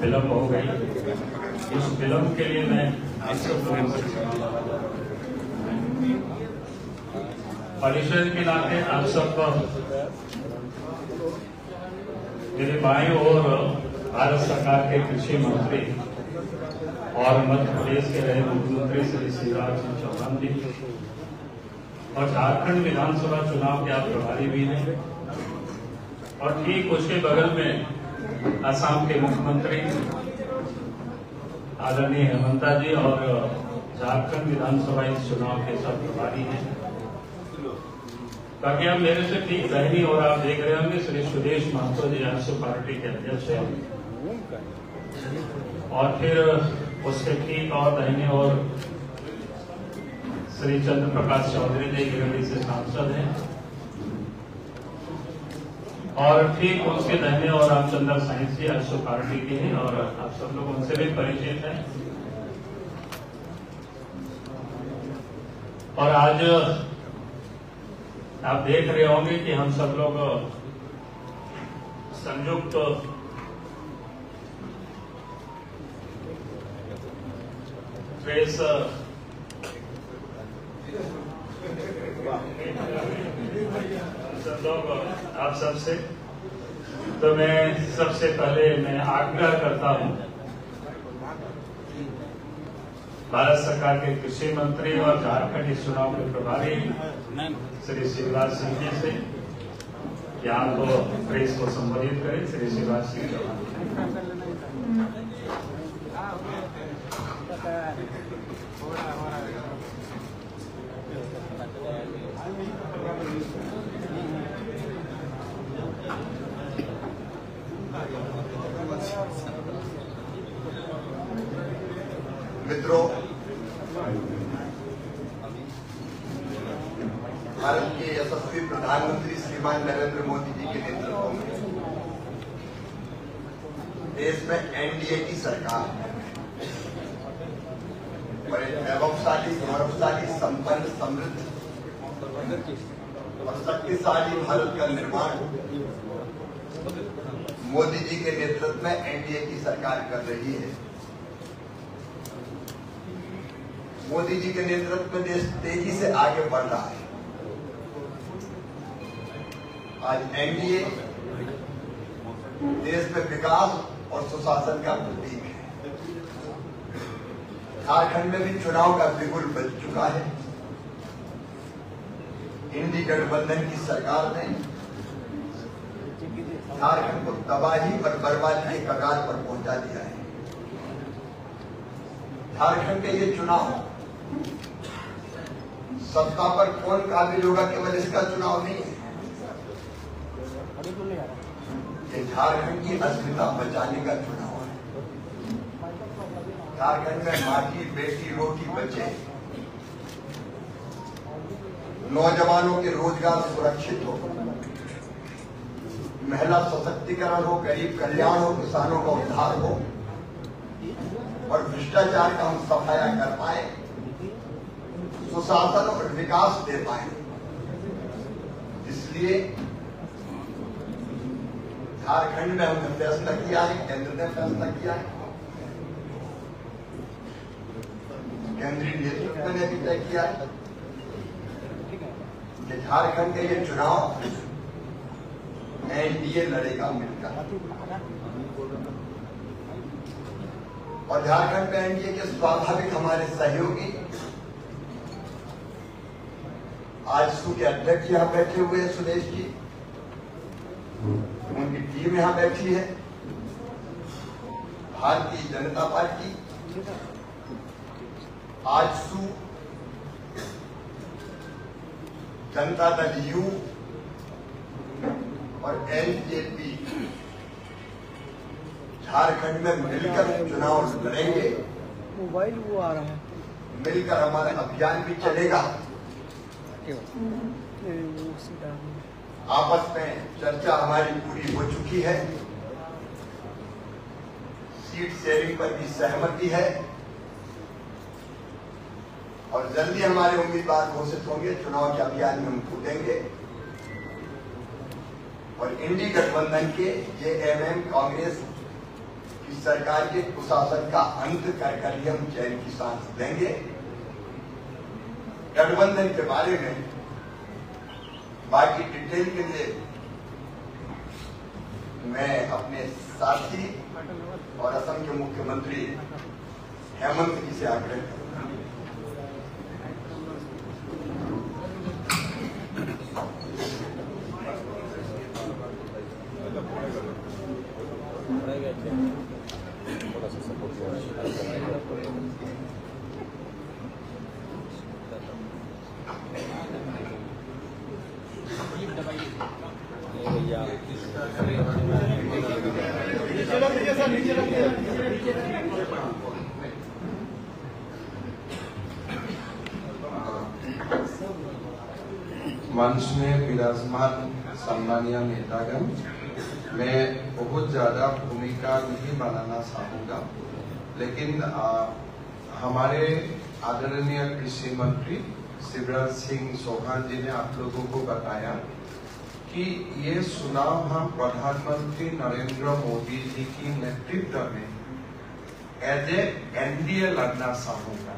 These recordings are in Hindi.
विलम्ब हो गई। इस विलम्ब के लिए मैं आप सब लोगों से परिषद के नाते आप सब मेरे बाईं ओर भारत सरकार के कृषि मंत्री और मध्य प्रदेश के रहे मुख्यमंत्री श्री शिवराज सिंह चौहान जी और झारखंड विधानसभा चुनाव के आप प्रभारी भी हैं, और ठीक उसके बगल में असम के मुख्यमंत्री आदरणीय हेमंता जी और झारखंड विधानसभा इस चुनाव के सब प्रभारी हैं। बाकी अब मेरे से ठीक दाहिनी और आप देख रहे होंगे श्री सुदेश महतो जी आजसू पार्टी के अध्यक्ष हैं, और फिर उसके ठीक और दाहिने और श्री चंद्र प्रकाश चौधरी जी गिरिडीह से सांसद हैं, और ठीक उसके दाहिने और रामचंद्र साइंस जी आजसू पार्टी के हैं, और आप सब लोग उनसे भी परिचित हैं। और आज आप देख रहे होंगे कि हम सब लोग संयुक्त प्रेस सब लोग आप सबसे, तो मैं सबसे पहले मैं आग्रह करता हूं भारत सरकार के कृषि मंत्री और झारखंड इस चुनाव के प्रभारी श्री शिवराज सिंह जी से कि आप प्रेस को संबोधित करें। श्री शिवराज सिंह चौहान। मित्रों, भारत के यशस्वी प्रधानमंत्री श्रीमान नरेंद्र मोदी जी के नेतृत्व में देश में एनडीए की सरकार है और एक वैभवशाली, गौरवशाली, संपन्न, समृद्ध और शक्तिशाली भारत का निर्माण मोदी जी के नेतृत्व में एनडीए की सरकार कर रही है। मोदी जी के नेतृत्व में देश तेजी से आगे बढ़ रहा है। आज एनडीए देश में विकास और सुशासन का प्रतीक है। झारखंड में भी चुनाव का बिगुल बज चुका है। इंडी गठबंधन की सरकार ने झारखंड को तबाही और बर्बादी के कगार पर पहुंचा दिया है। झारखंड के ये चुनाव सत्ता पर कौन काबिल होगा केवल इसका चुनाव नहीं है, ये झारखंड की अस्मिता बचाने का चुनाव है। झारखंड में माटी, बेटी, रोटी बचे, नौजवानों के रोजगार सुरक्षित हो, महिला सशक्तिकरण हो, गरीब कल्याण हो, किसानों का उद्धार हो और भ्रष्टाचार का हम सफाया कर पाए, सुशासन और विकास दे पाए। इसलिए झारखंड में हमने फैसला किया है, केंद्र ने फैसला किया है, केंद्रीय नेतृत्व ने भी तय किया है कि झारखंड के ये चुनाव एनडीए लड़ेगा मिलकर, और झारखंड में एनडीए के स्वाभाविक हमारे सहयोगी आजसू के अध्यक्ष यहां बैठे हुए हैं, सुदेश जी, उनकी टीम यहां बैठी है। भारतीय जनता पार्टी, आजसू, जनता दल यू और एलजेपी झारखंड में मिलकर चुनाव लड़ेंगे। मोबाइल वो आ रहा है, मिलकर हमारा अभियान भी चलेगा। आपस में चर्चा हमारी पूरी हो चुकी है, सीट शेयरिंग पर भी सहमति है, और जल्दी हमारे उम्मीदवार घोषित होंगे। चुनाव के अभियान में हम कूदेंगे और इंडी गठबंधन के जेएमएम, कांग्रेस कि सरकार के कुशासन का अंत कर ही हम चैन की सांस लेंगे। गठबंधन के बारे में बाकी डिटेल के लिए मैं अपने साथी और असम के मुख्यमंत्री हेमंत जी से आग्रह करूंगा। मंच में विराजमान सम्मानीय नेतागण, मैं बहुत ज्यादा भूमिका नहीं बनाना चाहूंगा, लेकिन हमारे आदरणीय कृषि मंत्री शिवराज सिंह चौहान जी ने आप लोगों को बताया कि ये चुनाव हम प्रधानमंत्री नरेंद्र मोदी जी की नेतृत्व में एज ए एनडीए लड़ना चाहूंगा।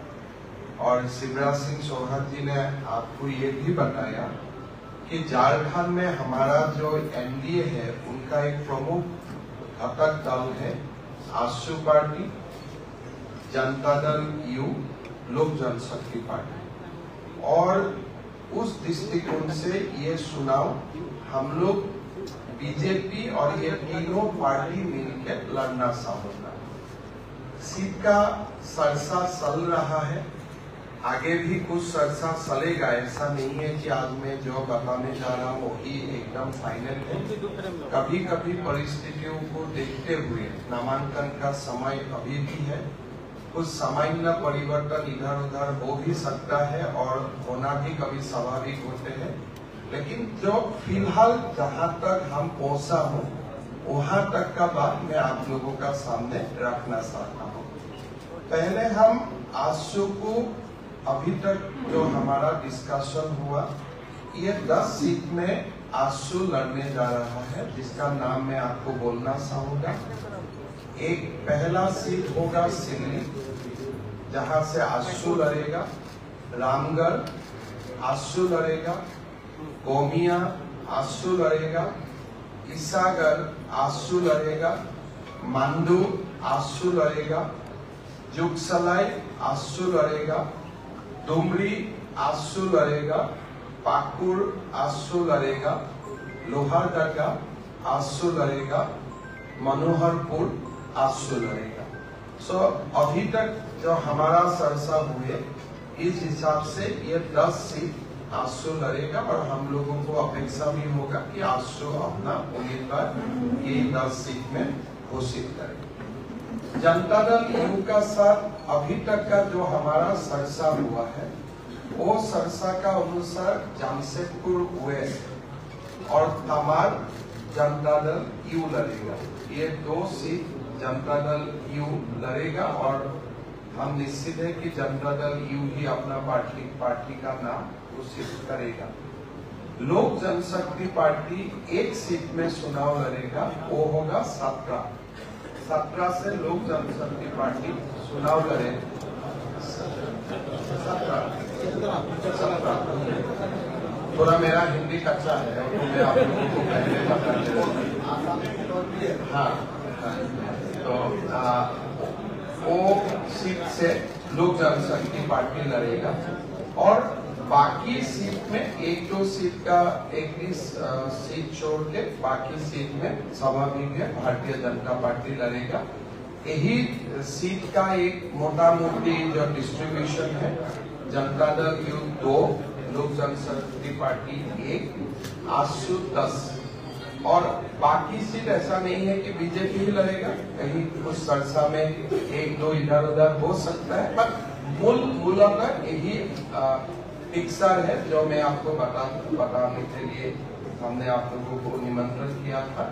और शिवराज सिंह चौहान जी ने आपको ये भी बताया कि झारखंड में हमारा जो एनडीए है उनका एक प्रमुख घटक दल है आशु पार्टी, जनता दल यू, लोक जनशक्ति पार्टी। और उस दृष्टिकोण से ये चुनाव हम लोग बीजेपी और ये तीनों पार्टी मिलकर लड़ना चाहूंगा। सीट का चर्चा चल रहा है, आगे भी कुछ चर्चा चलेगा। ऐसा नहीं है कि आज मैं जो बताने जा रहा हूँ वही एकदम फाइनल है। कभी कभी परिस्थितियों को देखते हुए नामांकन का समय अभी भी है, कुछ सामान्य परिवर्तन इधर उधर हो भी सकता है और होना भी कभी स्वाभाविक होते हैं। लेकिन जो फिलहाल जहाँ तक हम पहुँचा हूँ वहाँ तक का बात मैं आप लोगों का सामने रखना चाहता हूँ। पहले हम आशु को अभी तक जो हमारा डिस्कशन हुआ, ये 10 सीट में आशु लड़ने जा रहा है, जिसका नाम मैं आपको बोलना चाहूंगा। एक पहला सीट होगा सिल्ली, जहां से आशु लड़ेगा। रामगढ़ आशु लड़ेगा, गोमिया आशु लड़ेगा, ईसागढ़ आशु लड़ेगा, मांडू आशु लड़ेगा, जुगसलाई आशु लड़ेगा, डुमरी आशु लड़ेगा, पाकुड़ आशु लड़ेगा, लोहारदगा आशु लड़ेगा, मनोहरपुर आशु लड़ेगा। सो अभी तक जो हमारा चर्चा हुए इस हिसाब से ये 10 सीट आशु लड़ेगा और हम लोगों को अपेक्षा भी होगा कि आशु अपना उम्मीदवार ये 10 सीट में घोषित करेगा। जनता दल यू का साथ अभी तक का जो हमारा चर्चा हुआ है वो चर्चा का अनुसार जमशेदपुर वेस्ट और तमार जनता दल यू लड़ेगा। ये 2 सीट जनता दल यू लड़ेगा और हम निश्चित है कि जनता दल यू ही अपना पार्टी का नाम घोषित करेगा। लोक जनशक्ति पार्टी एक सीट में चुनाव लड़ेगा, वो होगा 17 से लोक जनशक्ति पार्टी चुनाव लड़ेगा। 17 थोड़ा मेरा हिंदी कच्चा है तो मैं आप लोगों को पहले बता देता। हाँ, तो वो सीट से लोक जनशक्ति पार्टी लड़ेगा और बाकी सीट में 1-2 सीट का एक सीट छोड़ के बाकी सीट में स्वाभाविक है भारतीय जनता पार्टी लड़ेगा। यही सीट का एक मोटा मोटी जो डिस्ट्रीब्यूशन है, जनता दल यू 2, लोक जनशक्ति पार्टी 1, आशु 10 और बाकी सीट ऐसा नहीं है कि बीजेपी ही लड़ेगा, कहीं कुछ चर्चा में 1-2 इधर उधर हो सकता है, पर मूलतः यही पिक्चर है जो मैं आपको बताने के लिए हमने आप लोगों को निमंत्रण किया था।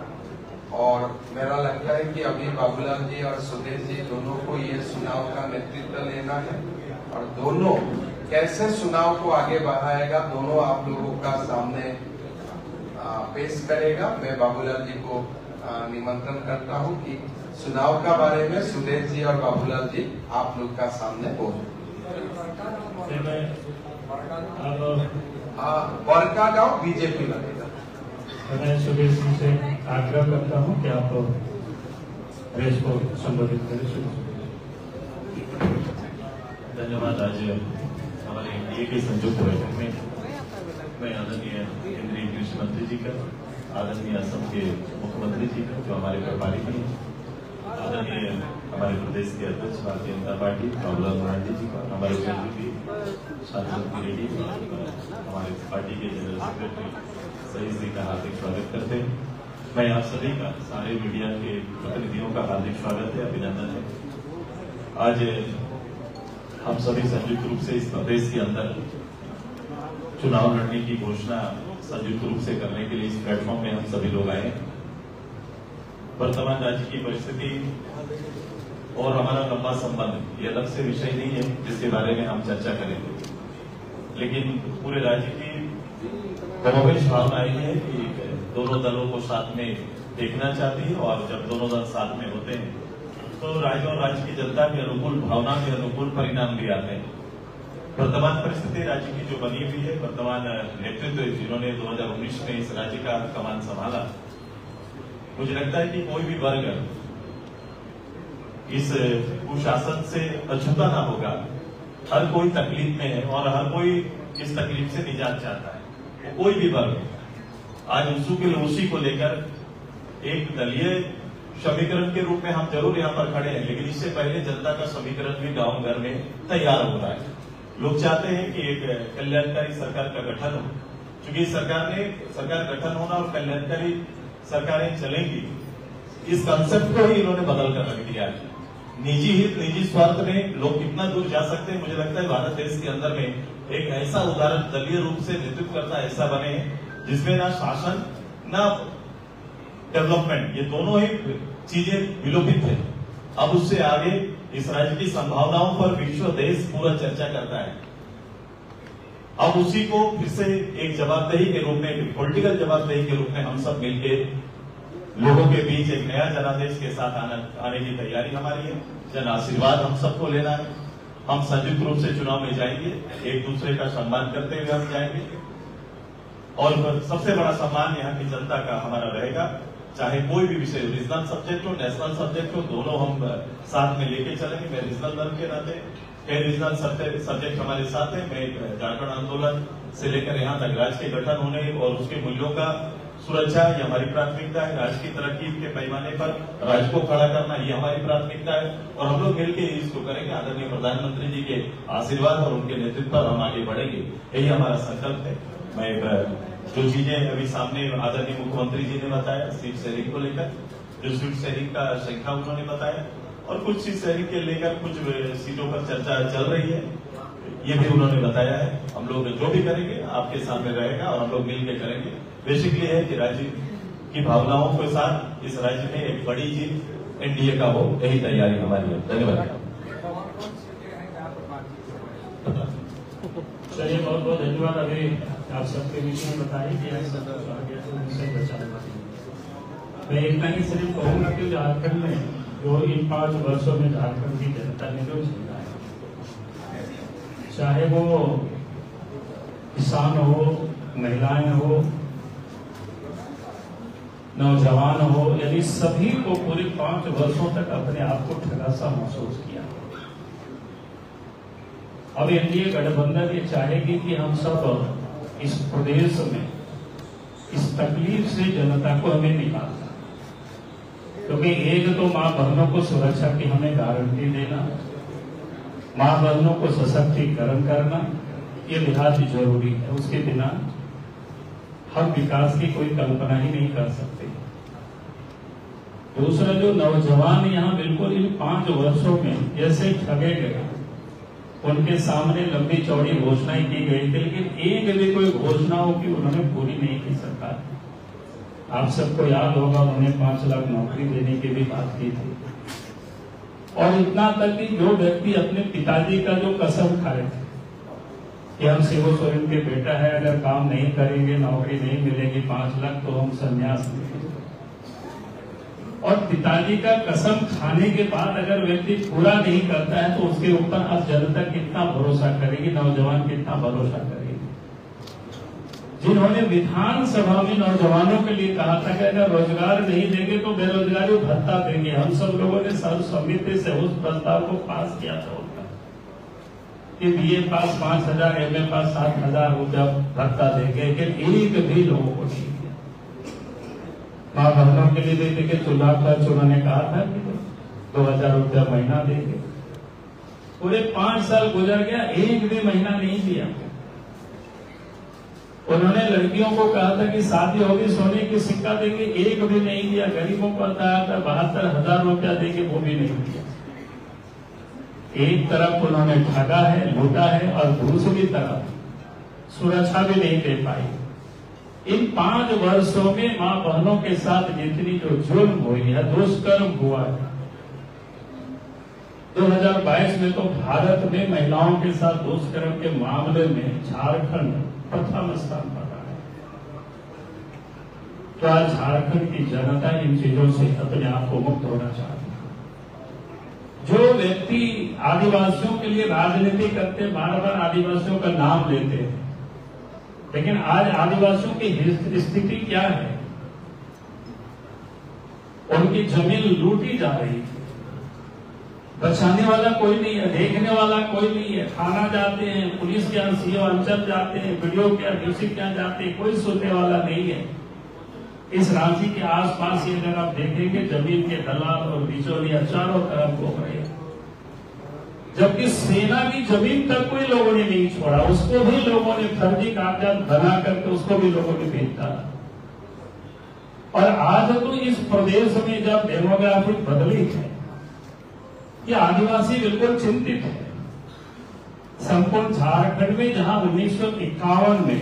और मेरा लगता है कि अभी बाबूलाल जी और सुदेश जी दोनों को ये चुनाव का नेतृत्व लेना है और दोनों कैसे चुनाव को आगे बढ़ाएगा दोनों आप लोगों का सामने पेश करेगा। मैं बाबूलाल जी को निमंत्रण करता हूं कि चुनाव का बारे में सुदेश जी और बाबूलाल जी आप लोग का सामने बोल। बरका गांव बीजेपी लगेगा। मैं सुदेश जी से आग्रह करता हूं कि आप प्रेस को संबोधित करें। धन्यवाद। आज हमारे एनडीए की संयुक्त बैठक में मैं आदरणीय केंद्रीय कृषि मंत्री जी का, आदरणीय असम के मुख्यमंत्री जी का जो हमारे प्रभारी हैं, आदरणीय हमारे प्रदेश के अध्यक्ष भारतीय जनता पार्टी बाबूलाल मरांडी जी का, हमारे सहयोगी सांसद रेड्डी, हमारे पार्टी के जनरल सेक्रेटरी सही जी का हार्दिक स्वागत करते हैं। मैं आप सभी का, सारे मीडिया के प्रतिनिधियों का हार्दिक स्वागत है, अभिनंदन है। आज हम सभी संयुक्त रूप से इस प्रदेश के अंदर चुनाव लड़ने की घोषणा संयुक्त रूप से करने के लिए इस प्लेटफॉर्म में हम सभी लोग आए। वर्तमान राज्य की परिस्थिति और हमारा लंबा संबंध ये अलग से विषय नहीं है जिसके बारे में हम चर्चा करेंगे, लेकिन पूरे राज्य की कमोबेश भावना ये है कि दोनों दलों को साथ में देखना चाहती है और जब दोनों दल साथ में होते हैं तो राज्य और राज्य की जनता के अनुकूल भावना के अनुकूल परिणाम भी आते हैं। वर्तमान परिस्थिति राज्य की जो बनी हुई है, वर्तमान नेतृत्व जिन्होंने 2019 में इस राज्य का कमान संभाला, मुझे लगता है कि कोई भी वर्ग इस कुशासन से अछूता ना होगा। हर कोई तकलीफ में है और हर कोई इस तकलीफ से निजात चाहता है। कोई भी वर्ग आज उसी को लेकर एक दलीय समीकरण के रूप में हम जरूर यहाँ पर खड़े हैं, लेकिन इससे पहले जनता का समीकरण भी गांव घर में तैयार हो रहा है। लोग चाहते हैं कि एक कल्याणकारी सरकार का गठन हो, क्योंकि सरकार गठन होना और कल्याणकारी सरकारें चलेंगी, इस कंसेप्ट को ही इन्होंने बदल कर रख दिया है। निजी हित, निजी स्वार्थ में लोग कितना दूर जा सकते हैं, मुझे लगता है भारत देश के अंदर में एक ऐसा उदाहरण दलीय रूप से नेतृत्व करता ऐसा बने जिसमें ना शासन ना डेवलपमेंट, ये दोनों ही चीजें विलोपित है। अब उससे आगे इस राज्य की संभावनाओं पर विश्व देश पूरा चर्चा करता है। अब उसी को फिर से एक जवाबदेही के रूप में, पॉलिटिकल जवाबदेही के रूप में हम सब मिलकर लोगों के बीच एक नया जनादेश के साथ आने की तैयारी हमारी है। जन आशीर्वाद हम सबको लेना है। हम संयुक्त रूप से चुनाव में जाएंगे, एक दूसरे का सम्मान करते हुए हम जाएंगे और सबसे बड़ा सम्मान यहाँ की जनता का हमारा रहेगा। चाहे कोई भी विषय, रीजनल सब्जेक्ट हो, नेशनल सब्जेक्ट हो, दोनों हम साथ में लेके चलेंगे। मैं रीजनल दल के नाते कई रीजनल सब्जेक्ट हमारे साथ है। मैं झारखंड आंदोलन से लेकर यहाँ तक राज्य के गठन होने और उसके मूल्यों का सुरक्षा, ये हमारी प्राथमिकता है। राज्य की तरक्की के पैमाने पर राज्य को खड़ा करना, ये हमारी प्राथमिकता है और हम लोग मिलकर इसको करेंगे। आदरणीय प्रधानमंत्री जी के आशीर्वाद और उनके नेतृत्व पर हम आगे बढ़ेंगे, यही हमारा संकल्प है। मैं जो चीजें अभी सामने आदरणीय मुख्यमंत्री जी ने बताया सीट शेयरिंग को लेकर, जो सीट शेयरिंग का संख्या उन्होंने बताया और कुछ सीट शेयरिंग के लेकर कुछ सीटों पर चर्चा चल रही है, ये भी उन्होंने बताया है। हम लोग जो भी करेंगे आपके सामने रहेगा और हम लोग मिलकर करेंगे। बेसिकली है कि राज्य की भावनाओं के साथ इस राज्य में एक बड़ी जीत एनडीए का हो, यही तैयारी हमारी है। धन्यवाद। चलिए, बहुत बहुत धन्यवाद। अभी आप सबके बीच में बताइए कि मैं इतना ही सिर्फ कहूंगा कि झारखंड में जो इन 5 वर्षों में झारखंड की जनता ने जो झेला है, चाहे वो किसान हो, महिलाएं हो, नौजवान हो, यानी सभी को पूरे 5 वर्षों तक अपने आप को ठगा सा महसूस किया। अब एनडीए गठबंधन ये चाहेगी कि हम सब इस प्रदेश में इस तकलीफ से जनता को हमें निकालना, क्योंकि एक तो मां बहनों को सुरक्षा की हमें गारंटी देना, मां बहनों को सशक्तिकरण करना, ये बेहद जरूरी है। उसके बिना हम विकास की कोई कल्पना ही नहीं कर सकते। दूसरा, जो नौजवान यहाँ बिल्कुल इन 5 वर्षों में जैसे ठगे गए, उनके सामने लंबी चौड़ी घोषणाएं की गई थी, लेकिन एक भी कोई घोषणाओं की उन्होंने पूरी नहीं की सरकार। आप सबको याद होगा उन्हें 5 लाख नौकरी देने की भी बात की थी और इतना तक कि जो व्यक्ति अपने पिताजी का जो कसम खाए थे कि हम शिबू सोरेन के बेटा है, अगर काम नहीं करेंगे, नौकरी नहीं मिलेगी 5 लाख तो हम संन्यास लेंगे। और पिताजी का कसम खाने के बाद अगर व्यक्ति पूरा नहीं करता है तो उसके ऊपर अब जनता कितना भरोसा करेगी, नौजवान कितना भरोसा करेगी। जिन्होंने विधानसभा में नौजवानों के लिए कहा था कि अगर रोजगार नहीं देंगे तो बेरोजगारी भत्ता देंगे, हम सब लोगों ने सर्वसम्मति से उस प्रस्ताव को पास किया था उनका कि बीए पास 5,000, एमए पास 7,000 रुपया भत्ता देंगे, लेकिन एक भी लोगों को नहीं दिया। माँ बहनों के लिए देते कि चूल्हा खर्च उन्होंने कहा था कि 2,000 रुपया महीना देंगे। पूरे 5 साल गुजर गया, एक भी महीना नहीं दिया। उन्होंने लड़कियों को कहा था कि शादी होगी सोने की सिक्का देंगे, एक भी नहीं दिया। गरीबों को बताया था 72,000 रुपया देंगे, वो भी नहीं दिया। एक तरफ उन्होंने ठगा है, लूटा है, और दूसरी तरफ सुरक्षा भी नहीं दे पाई। इन 5 वर्षों में मां बहनों के साथ जितनी जो जुल्म हुई है, दुष्कर्म हुआ है, 2022 में तो भारत में महिलाओं के साथ दुष्कर्म के मामले में झारखंड प्रथम स्थान पर रहा है। तो आज झारखंड की जनता इन चीजों से अपने आप को मुक्त होना चाहती है। जो व्यक्ति आदिवासियों के लिए राजनीति करते, बार बार आदिवासियों का नाम लेते हैं, लेकिन आज आदिवासियों की स्थिति क्या है? उनकी जमीन लूटी जा रही है, बचाने वाला कोई नहीं है, देखने वाला कोई नहीं है। थाना जाते हैं, पुलिस के यहाँ सीओ अंचल जाते हैं, वीडियो के यहाँ डीसी के यहाँ जाते हैं, कोई सुनने वाला नहीं है। इस रांची के आसपास ये अगर आप देखेंगे, जमीन के दलाल और बिचौलिया चारों तरफ घूम रहे हैं, जबकि सेना की जमीन तक कोई लोगों ने नहीं छोड़ा, उसको भी लोगों ने फर्जी कागजात बना करके उसको भी लोगों ने बेचा। और आज तो इस प्रदेश में जब डेमोग्राफी बदली है, ये आदिवासी बिल्कुल चिंतित है। संपूर्ण झारखंड में जहां 1951 में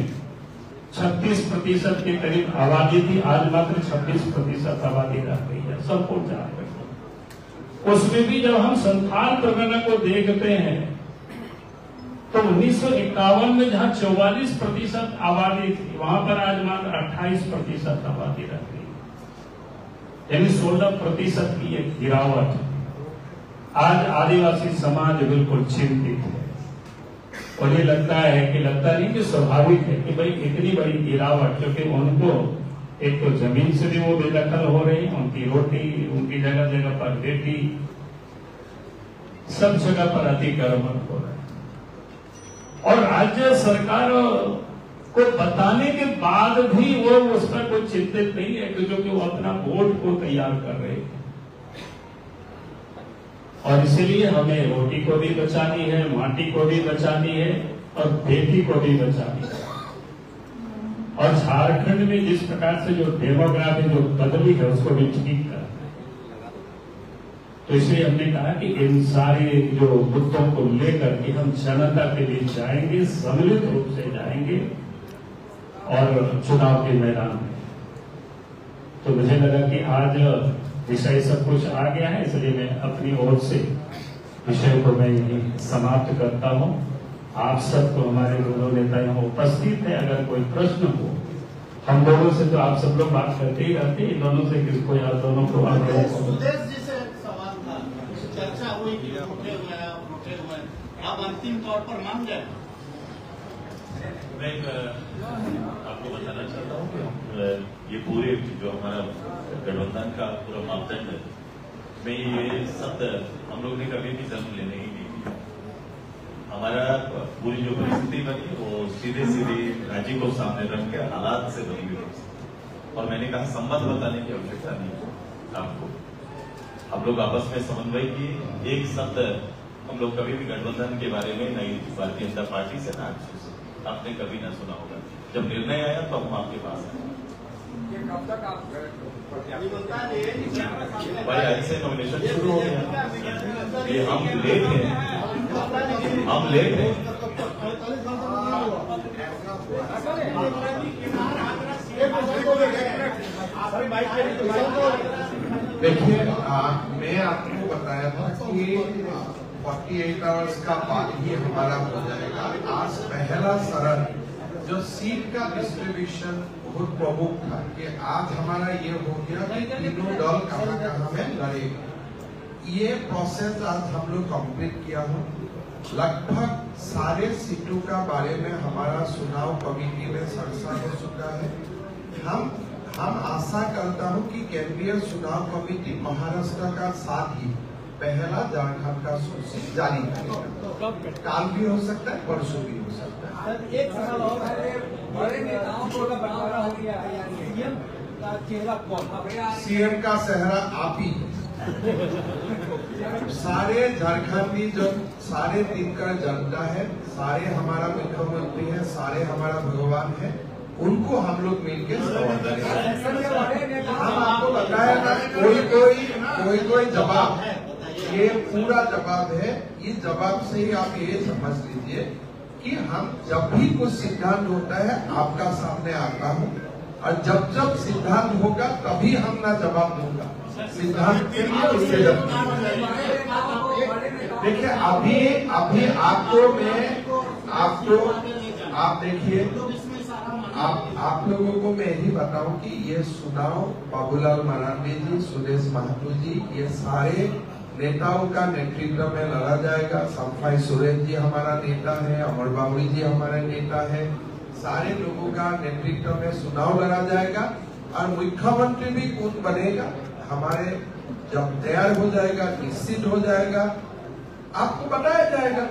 36% के करीब आबादी थी, आज मात्र 26% आबादी रह गई है संपूर्ण झारखंड। उसमें भी जब हम संथाल परगना को देखते हैं तो 1951 में जहां 44% आबादी थी, वहां पर आज मात्र 28% आबादी रह गई, यानी 16% की एक गिरावट। आज आदिवासी समाज बिल्कुल चिंतित है और ये लगता नहीं कि स्वाभाविक है कि भाई इतनी बड़ी गिरावट, क्योंकि उनको एक तो जमीन से भी वो बेदखल हो रही है, उनकी रोटी, उनकी जगह जगह पर बेटी, सब जगह पर अतिक्रमण हो रहा है। और राज्य सरकार को बताने के बाद भी वो उस पर कोई चिंतित नहीं है, क्योंकि वो अपना वोट को तैयार कर रहे हैं। और इसीलिए हमें रोटी को भी बचानी है, माटी को भी बचानी है और बेटी को भी बचानी है। और झारखंड में जिस प्रकार से जो डेमोग्राफी जो बदली है उसको भी ठीक करना है। तो इसलिए हमने कहा कि इन सारे जो मुद्दों को लेकर के हम जनता के बीच जाएंगे, सम्मिलित रूप से जाएंगे और चुनाव के मैदान में। तो मुझे लगा कि आज विषय सब कुछ आ गया है, इसलिए मैं अपनी ओर से विषय को मैं यही समाप्त करता हूं। आप सबको, हमारे दोनों नेता यहाँ उपस्थित है, अगर कोई प्रश्न हो, हम दोनों से तो आप सब लोग बात करते ही रहते, इन दोनों से किसको या दोनों को सुदेश जी से सवाल था, चर्चा हुई कि उठे हुए आप अंतिम तौर पर मान गए। मैं आपको बताना चाहता हूँ कि ये पूरे जो हमारा गठबंधन का पूरा मापदंड है, मैं ये सब हम लोग ने कभी भी जन्म लेने ही नहीं दिया। हमारा पूरी जो परिस्थिति बनी वो सीधे राज्य को सामने रख के हालात से बनी हुई। और मैंने कहा संबंध बताने की आवश्यकता नहीं आपको, हम लोग आपस में समन्वय की। एक शब्द हम लोग कभी भी गठबंधन के बारे में नहीं, भारतीय जनता पार्टी से ना आपने कभी ना सुना होगा। जब निर्णय आया तो हम आपके पास आए। भाई आज से नॉमिनेशन शुरू हो गया, ये हम लेट हैं, हम लेट हैं। देखिए, मैं आपको बताया था कि 48 आवर्स का बाद ही हमारा हो जाएगा। आज पहला शरण जो सीट का डिस्ट्रीब्यूशन बहुत प्रमुख था कि आज हमारा ये हो गया कि तीनों दल कहाँ में लड़ेगा। ये प्रोसेस आज हम लोग कंप्लीट किया हो। लगभग सारे सीटों का बारे में हमारा चुनाव कमेटी में चर्चा हो चुका है। हम आशा करता हूं कि केंद्रीय चुनाव कमेटी महाराष्ट्र का साथ ही पहला झारखंड का सूची जारी करेगा। काल भी हो सकता है, परसों भी हो सकता है। एक सवाल और है, बड़े नेताओं को बंटवारा हो गया है, यानी सीएम का चेहरा कौन? सीएम का चेहरा आप ही। सारे झारखंडी जो सारे दिनकर जनता है, सारे हमारा मुख्यमंत्री है, सारे हमारा भगवान है, उनको हम लोग मिलकर सवाल करेंगे। हम आपको बताया ना, कोई जवाब, ये पूरा जवाब है। इस जवाब से ही आप ये समझ लीजिए कि हम जब भी कुछ सिद्धांत होता है आपका सामने आता हूँ, और जब सिद्धांत होगा तभी हम ना जवाब दूंगा। सिद्धांत के लिए उससे देखिए, अभी आप देखिए, आप लोगों को मैं यही बताऊं कि ये चुनाव बाबूलाल मरांडी जी, सुदेश महतो जी, ये सारे नेताओं का नेतृत्व में लड़ा जाएगा। संफाई सुरेश जी हमारा नेता है, अमर बाबरी जी हमारा नेता है, सारे लोगों का नेतृत्व में चुनाव लड़ा जाएगा। और मुख्यमंत्री भी कौन बनेगा हमारे जब तैयार हो जाएगा, निश्चित हो जाएगा, आपको बताया जाएगा।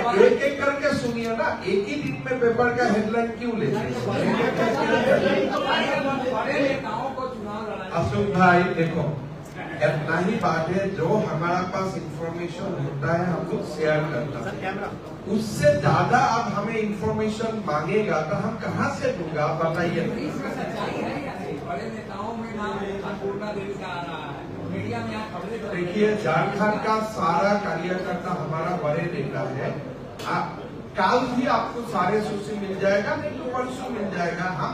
और एक एक करके सुनिए ना, एक ही दिन में पेपर का हेडलाइन क्यों लेते हैं? अशोक भाई देखो, इतना ही बात है, जो हमारा पास इंफॉर्मेशन होता है हम लोग शेयर करता है। उससे ज्यादा अब हमें इंफॉर्मेशन मांगेगा तो हम कहाँ से दूंगा, आप बताइए। बड़े नेताओं में नाम अन्नपूर्णा देवी का आ रहा है, मीडिया में देखिए, झारखंड का सारा कार्यकर्ता हमारा बड़े नेता है। काल भी आपको सारे सूची मिल जाएगा, नहीं तो परसों मिल जाएगा। हम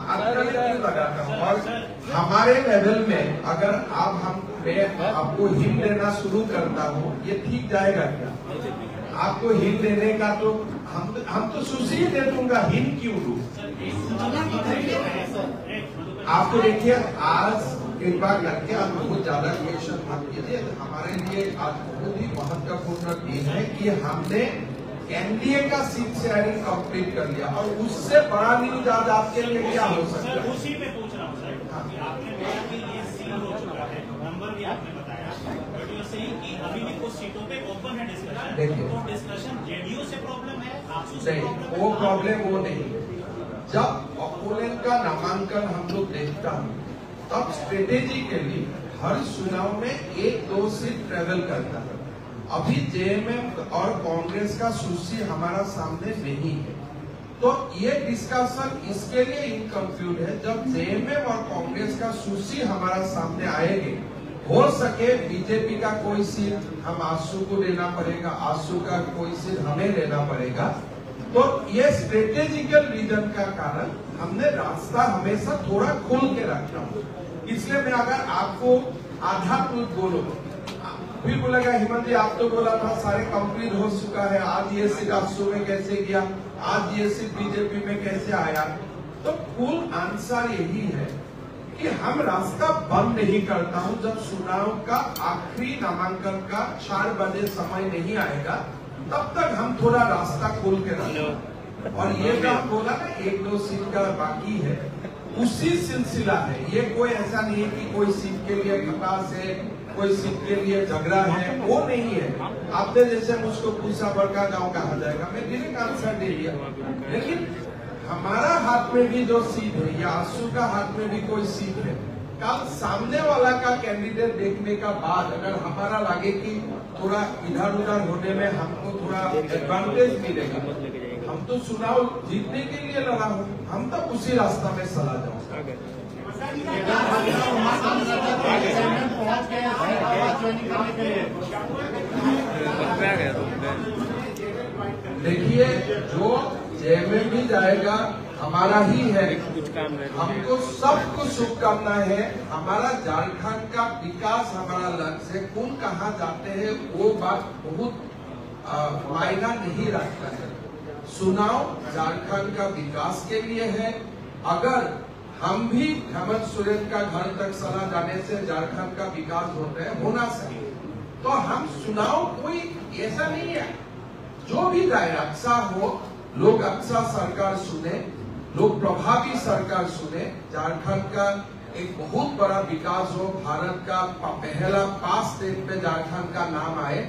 लगाता हूँ, और हमारे लेवल में अगर मैं आपको हिंट देना शुरू करता हूँ, ये ठीक जाएगा क्या? आपको हिंट देने का तो हम तो सूची ही दे दूंगा, हिंट क्यों दूं? आपको देखिए, आज कृपा करके आप बहुत ज्यादा क्वेश्चन मत कीजिए। हमारे लिए आज बहुत ही महत्वपूर्ण दिन है कि हमने एनडीए का सीट शेयरिंग कंप्लीट कर लिया, और उससे बड़ा न्यूज आज आपके लिए क्या हो सकता है? उसी में पूछ रहा हूँ सर, आपने बोला कि ये सील हो चुका है, नंबर भी आपने बताया, बट यू सेइंग कि अभी भी कुछ सीटों पे ओपन है डिस्कशन। देखिए, तो डिस्कशन जेडीयू से प्रॉब्लम है, आंसू से नहीं, प्रॉब्लम है? वो प्रॉब्लम वो नहीं। जब अपोनेंट का नामांकन हम लोग देखता हूँ, तब स्ट्रेटेजिकली हर चुनाव में 1-2 सीट ट्रेवल करता है। अभी जेएमएम और कांग्रेस का सूची हमारा सामने नहीं है, तो ये डिस्कशन इसके लिए इनकम्प्लीट है। जब जेएमएम और कांग्रेस का सूची हमारा सामने आएंगे, हो सके बीजेपी का कोई सीट हम आशू को देना पड़ेगा, आशू का कोई सीट हमें देना पड़ेगा। तो ये स्ट्रेटेजिकल रीजन का कारण हमने रास्ता हमेशा थोड़ा खोल के रखा हूँ। इसलिए मैं अगर आपको आधा टूट बोलो, फिर बोलेगा हेमंत जी आप तो बोला था सारे कंप्लीट हो चुका है, आज ये सीट आशू में कैसे गया, आज ये सीट बीजेपी में कैसे आया? तो कुल आंसर यही है कि हम रास्ता बंद नहीं करता हूँ। जब चुनाव का आखिरी नामांकन का 4 बजे समय नहीं आएगा, तब तक हम थोड़ा रास्ता खोल के रखें। और ये जो बोला ना 1-2 सीट का बाकी है, उसी सिलसिला है। ये कोई ऐसा नहीं है कि कोई सीट के लिए खटास है, कोई सीट के लिए झगड़ा है, वो नहीं है। आपने जैसे मुझको पूछा बड़का गांव कहा जाएगा, मैं डायरेक्ट आंसर दे दिया। लेकिन हमारा हाथ में भी जो सीट है, या आशू का हाथ में भी कोई सीट है, कल सामने वाला का कैंडिडेट देखने का बाद अगर हमारा लगे कि थोड़ा इधर उधर होने में हमको थोड़ा एडवांटेज मिलेगा, हम तो चुनाव जीतने के लिए लड़ा हूँ, हम तो उसी रास्ता में चला जाऊंगा। देखिए, जो जेएमएम भी जाएगा हमारा ही है, हमको सबको शुभकामना है। हमारा झारखंड का विकास हमारा लक्ष्य है। कौन कहाँ जाते हैं वो बात बहुत मायना नहीं रखता है। चुनाव झारखंड का विकास के लिए है। अगर हम भी हेमंत सोरेन का घर तक चला जाने से झारखंड का विकास होना चाहिए, तो हम चुनाव कोई ऐसा नहीं है, जो भी जाए अच्छा हो, लोग अच्छा सरकार चुने, लोग प्रभावी सरकार चुने, झारखंड का एक बहुत बड़ा विकास हो, भारत का पहला 5 स्टेट में झारखंड का नाम आए,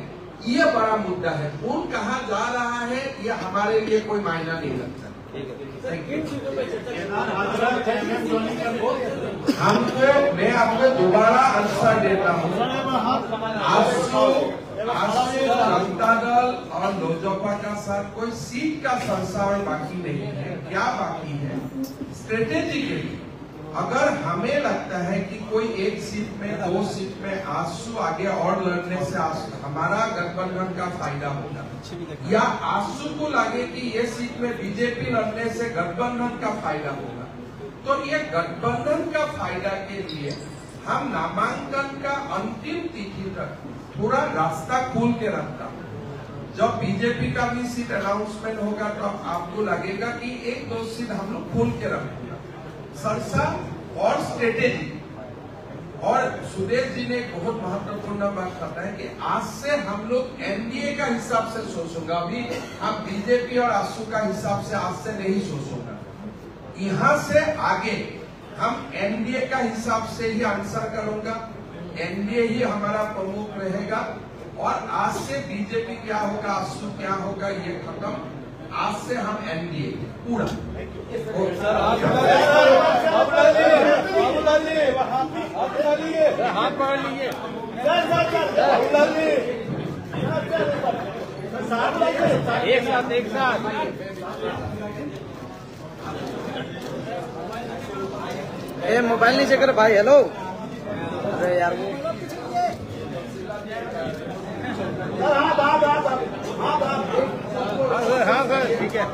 ये बड़ा मुद्दा है। कौन कहाँ जा रहा है ये हमारे लिए कोई मायना नहीं रखता। हमको, मैं आपको दोबारा आंसर देता हूँ। जनता दल और लोजपा का साथ कोई सीट का संसार बाकी नहीं है। क्या बाकी है? स्ट्रेटेजिकली अगर हमें लगता है कि कोई एक सीट में, 2 सीट में आजसू आगे और लड़ने से हमारा गठबंधन का फायदा होगा, या आजसू को लगे कि ये सीट में बीजेपी लड़ने से गठबंधन का फायदा होगा, तो ये गठबंधन का फायदा के लिए हम नामांकन का अंतिम तिथि तक पूरा रास्ता खोल के रखता हूँ। जब बीजेपी का भी सीट अनाउंसमेंट होगा तो आपको लगेगा कि 1-2 सीट हम लोग खोल के रखेंगे। सरसा और स्ट्रेटेजी, और सुदेश जी ने एक बहुत महत्वपूर्ण बात बताया कि आज से हम लोग एनडीए का हिसाब से सोचूंगा, अभी हम बीजेपी और आसू का हिसाब से आज से नहीं सोचूंगा। यहाँ से आगे हम एनडीए का हिसाब से ही आंसर करूंगा, एनडीए ही हमारा प्रमुख रहेगा, और आज से बीजेपी क्या होगा, आसू क्या होगा, ये खत्म। आज से हम एनडीए पूरा। हाथ पकड़ लीजिए। एक साथ ए मोबाइल नीचे कर भाई। हेलो, अरे यार हाँ सर ठीक है।